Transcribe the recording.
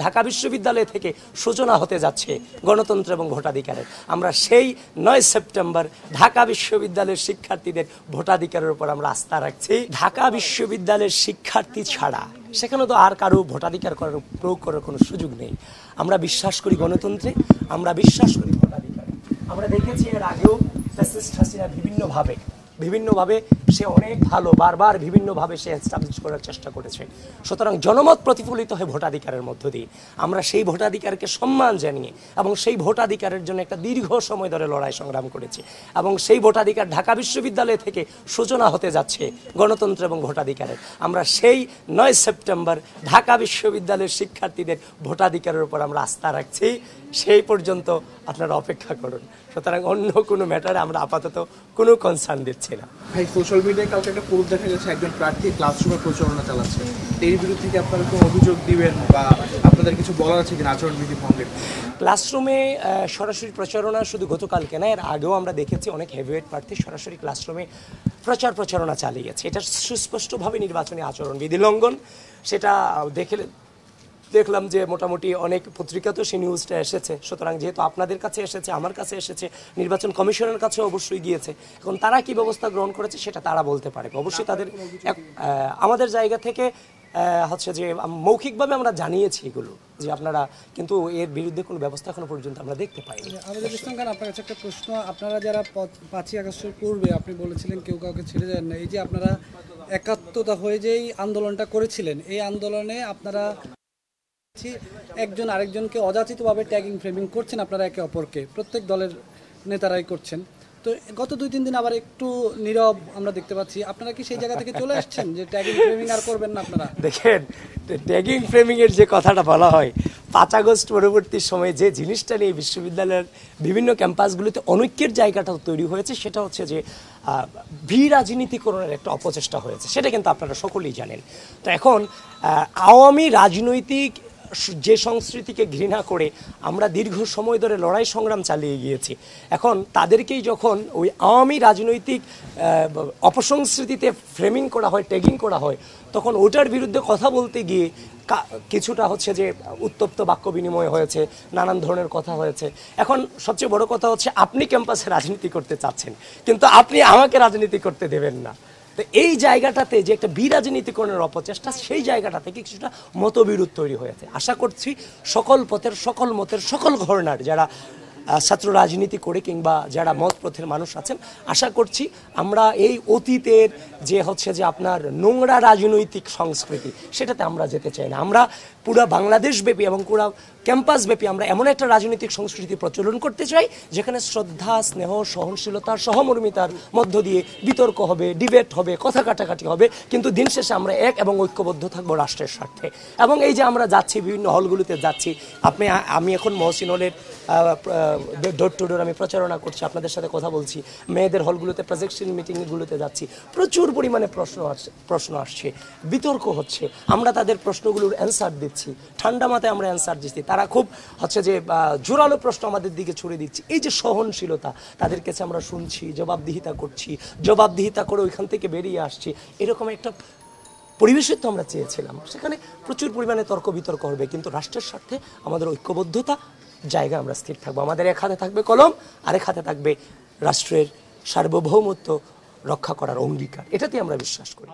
ঢাকা বিশ্ববিদ্যালয় থেকে সূচনা হতে যাচ্ছে গণতন্ত্র এবং ভোটাধিকারের। আমরা সেই 9 সেপ্টেম্বর ঢাকা বিশ্ববিদ্যালয়ের শিক্ষার্থীদের ভোটাধিকারের উপর আমরা আস্থা রাখছি। ঢাকা বিশ্ববিদ্যালয়ের শিক্ষার্থী ছাড়া সেখানে তো আর কারো ভোটাধিকার প্রয়োগ করার কোনো সুযোগ নেই। আমরা বিশ্বাস করি গণতন্ত্রে, আমরা বিশ্বাস করি ভোটাধিকারে। আমরা দেখেছি এর আগেও ফ্যাসিস্ট হাসিনা বিভিন্নভাবে সে অনেক ভালো বারবার বিভিন্নভাবে সে এস্টাবলিশ করার চেষ্টা করেছে। সুতরাং জনমত প্রতিফলিত হয় ভোটাধিকারের মধ্য দিয়ে। আমরা সেই ভোটাধিকারকে সম্মান জানিয়ে এবং সেই ভোটাধিকারের জন্য একটা দীর্ঘ সময় ধরে লড়াই সংগ্রাম করেছি এবং সেই ভোটাধিকার ঢাকা বিশ্ববিদ্যালয় থেকে সূচনা হতে যাচ্ছে গণতন্ত্র এবং ভোটাধিকারের। আমরা সেই 9 সেপ্টেম্বর ঢাকা বিশ্ববিদ্যালয়ের শিক্ষার্থীদের ভোটাধিকারের উপর আমরা আস্থা রাখছি। সেই পর্যন্ত আপনারা অপেক্ষা করুন। সুতরাং অন্য কোনো ম্যাটারে আমরা আপাতত কোনো কনসার্ন দিচ্ছি না। ভাই, সোশ্যাল মিডিয়ায় কালকে একটা পোস্ট দেখা গেছে একজন প্রার্থী ক্লাসরুমে প্রচারণা চালাচ্ছে। এর বিরুদ্ধে কি আপনারা কোনো অভিযোগ দিবেন বা আপনাদের কিছু বলার আছে কিনা আচরণবিধি ভঙ্গের? ক্লাসরুমে সরাসরি প্রচারণা শুধু গতকালকে না, এর আগেও আমরা দেখেছি অনেক হেভিওয়েট প্রার্থী সরাসরি ক্লাসরুমে প্রচারণা চালিয়েছে। এটা সুস্পষ্টভাবে নির্বাচনী আচরণবিধি লঙ্ঘন। সেটা দেখলাম যে মোটামুটি অনেক পত্রিকাতেও সেই নিউজটা এসেছে। সুতরাং যেহেতু আপনাদের কাছে এসেছে, আমার কাছে এসেছে, নির্বাচন কমিশনের কাছে অবশ্যই গিয়েছে। এখন তারা কি ব্যবস্থা গ্রহণ করেছে সেটা তারা বলতে পারে। অবশ্যই তাদের আমাদের জায়গা থেকে হচ্ছে যে মৌখিকভাবে আমরা জানিয়েছি এগুলো যে আপনারা, কিন্তু এর বিরুদ্ধে কোনো ব্যবস্থা এখনো পর্যন্ত আমরা দেখতে পাইনি। আপনার কাছে একটা প্রশ্ন, আপনারা যারা 5ই আগস্টের পূর্বে আপনি বলেছিলেন কেউ কাউকে ছেড়ে যান না, এই যে আপনারা একাত্মতা হয়ে যেই আন্দোলনটা করেছিলেন, এই আন্দোলনে আপনারা একজন আরেকজনকে অযাচিতভাবে ট্যাগিং ফ্রেমিং করছেন, আপনারা একে অপরকে, প্রত্যেক দলের নেতারাই করছেন। তো গত 2-3 দিন আবার একটু নীরব আমরা দেখতে পাচ্ছি। আপনারা কি সেই জায়গা থেকে চলে আসছেন যে ট্যাগিং ফ্রেমিং আর করবেন না? আপনারা দেখেন, ট্যাগিং ফ্রেমিং এর যে কথাটা বলা হয়, 5 আগস্ট পরবর্তী সময়ে যে জিনিসটা নিয়ে বিশ্ববিদ্যালয়ের বিভিন্ন ক্যাম্পাসগুলিতে অনৈক্যের জায়গাটা তৈরি হয়েছে, সেটা হচ্ছে যে রাজনীতিকরণের একটা অপচেষ্টা হয়েছে। সেটা কিন্তু আপনারা সকলেই জানেন। তো এখন আওয়ামী রাজনৈতিক যে সংস্কৃতিকে ঘৃণা করে আমরা দীর্ঘ সময় ধরে লড়াই সংগ্রাম চালিয়ে গিয়েছি, এখন তাদেরকেই যখন ওই আওয়ামী রাজনৈতিক অপসংস্কৃতিতে ফ্রেমিং করা হয়, ট্যাগিং করা হয়, তখন ওটার বিরুদ্ধে কথা বলতে গিয়ে কিছুটা হচ্ছে যে উত্তপ্ত বাক্য বিনিময় হয়েছে, নানান ধরনের কথা হয়েছে। এখন সবচেয়ে বড় কথা হচ্ছে আপনি ক্যাম্পাসে রাজনীতি করতে চাচ্ছেন, কিন্তু আপনি আমাকে রাজনীতি করতে দেবেন না। তো এই জায়গাটাতে যে একটা বিরাজনীতিকরণের অপচেষ্টা, সেই জায়গাটা থেকে কিছুটা মতবিরোধ তৈরি হয়েছে। আশা করছি সকল পথের, সকল মতের, সকল ঘরানার যারা ছাত্র রাজনীতি করে কিংবা যারা মত পথের মানুষ আছেন, আশা করছি আমরা এই অতীতের যে হচ্ছে যে আপনার নোংরা রাজনৈতিক সংস্কৃতি, সেটাতে আমরা যেতে চাই না। আমরা পুরো বাংলাদেশব্যাপী এবং পুরো ক্যাম্পাসব্যাপী আমরা এমন একটা রাজনৈতিক সংস্কৃতি প্রচলন করতে চাই যেখানে শ্রদ্ধা, স্নেহ, সহনশীলতা, সহমর্মিতার মধ্য দিয়ে বিতর্ক হবে, ডিবেট হবে, কথা কাটাকাটি হবে, কিন্তু দিন শেষে আমরা এক এবং ঐক্যবদ্ধ থাকবো রাষ্ট্রের স্বার্থে। এবং এই যে আমরা যাচ্ছি, বিভিন্ন হলগুলোতে যাচ্ছি, আমি এখন মহসিন হলের ডোর টু ডোর আমি প্রচারণা করছি, আপনাদের সাথে কথা বলছি, মেয়েদের হলগুলোতে প্রজেকশন মিটিংগুলোতে যাচ্ছি, প্রচুর পরিমাণে প্রশ্ন আসছে, বিতর্ক হচ্ছে, আমরা তাদের প্রশ্নগুলোর অ্যান্সার দিচ্ছি, ঠান্ডা মাথায় আমরা অ্যান্সার দিচ্ছি। তারা খুব হচ্ছে যে জোরালো প্রশ্ন আমাদের দিকে ছুড়ে দিচ্ছে। এই যে সহনশীলতা, তাদের কাছে আমরা শুনছি, জবাবদিহিতা করছি, জবাবদিহিতা করে ওইখান থেকে বেরিয়ে আসছি, এরকম একটা পরিবেশের তো আমরা চেয়েছিলাম। সেখানে প্রচুর পরিমাণে তর্ক বিতর্ক হবে, কিন্তু রাষ্ট্রের স্বার্থে আমাদের ঐক্যবদ্ধতা জায়গা আমরা স্থির থাকবো। আমাদের এক হাতে থাকবে কলম, আরেক হাতে থাকবে রাষ্ট্রের সার্বভৌমত্ব রক্ষা করার অঙ্গীকার। এটাতে আমরা বিশ্বাস করি।